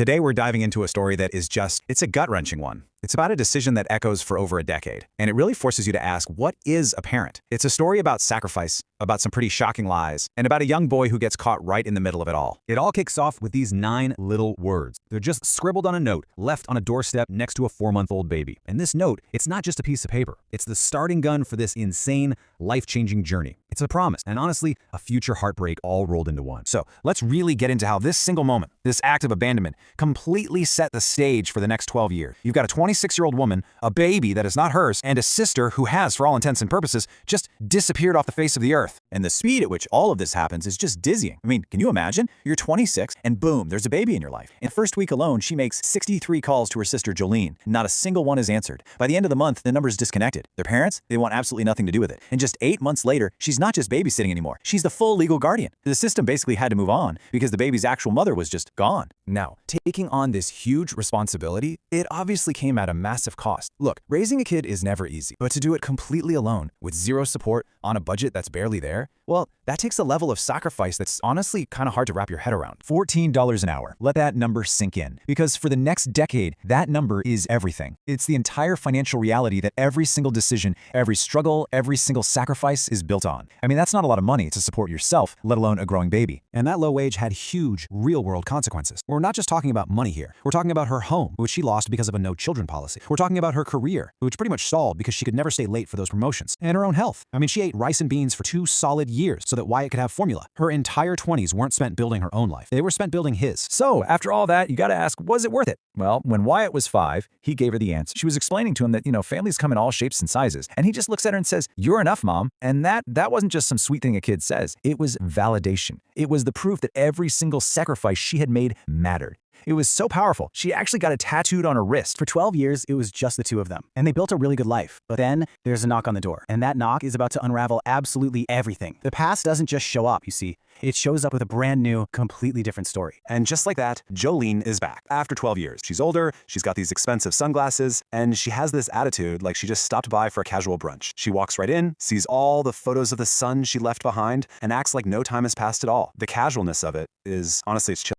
Today we're diving into a story that is it's a gut-wrenching one. It's about a decision that echoes for over a decade, and it really forces you to ask, what is a parent? It's a story about sacrifice, about some pretty shocking lies, and about a young boy who gets caught right in the middle of it all. It all kicks off with these 9 little words. They're just scribbled on a note, left on a doorstep next to a 4-month-old baby. And this note, it's not just a piece of paper. It's the starting gun for this insane, life-changing journey. It's a promise, and honestly, a future heartbreak all rolled into one. So let's really get into how this single moment, this act of abandonment, completely set the stage for the next 12 years. You've got a 26-year-old woman, a baby that is not hers, and a sister who has, for all intents and purposes, just disappeared off the face of the earth. And the speed at which all of this happens is just dizzying. I mean, can you imagine? You're 26, and boom, there's a baby in your life. In the first week alone, she makes 63 calls to her sister Jolene. Not a single one is answered. By the end of the month, the number's disconnected. Their parents, they want absolutely nothing to do with it. And just 8 months later, she's not just babysitting anymore. She's the full legal guardian. The system basically had to move on because the baby's actual mother was just gone. Now, taking on this huge responsibility, it obviously came at a massive cost. Look, raising a kid is never easy, but to do it completely alone, with zero support, on a budget that's barely there, well, that takes a level of sacrifice that's honestly kind of hard to wrap your head around. $14 an hour. Let that number sink in. Because for the next decade, that number is everything. It's the entire financial reality that every single decision, every struggle, every single sacrifice is built on. I mean, that's not a lot of money to support yourself, let alone a growing baby. And that low wage had huge, real-world consequences. We're not just talking about money here. We're talking about her home, which she lost because of a no-children policy. We're talking about her career, which pretty much stalled because she could never stay late for those promotions. And her own health. I mean, she ate rice and beans for 2 solid years so that Wyatt could have formula. Her entire 20s weren't spent building her own life. They were spent building his. So, after all that, you gotta ask, was it worth it? Well, when Wyatt was 5, he gave her the answer. She was explaining to him that, families come in all shapes and sizes. And he just looks at her and says, "You're enough, Mom." And that wasn't just some sweet thing a kid says. It was validation. It was the proof that every single sacrifice she had made mattered. It was so powerful, she actually got it tattooed on her wrist. For 12 years, it was just the two of them, and they built a really good life. But then there's a knock on the door, and that knock is about to unravel absolutely everything. The past doesn't just show up, you see. It shows up with a brand new, completely different story. And just like that, Jolene is back after 12 years. She's older, she's got these expensive sunglasses, and she has this attitude like she just stopped by for a casual brunch. She walks right in, sees all the photos of the son she left behind, and acts like no time has passed at all. The casualness of it is, honestly, it's chill.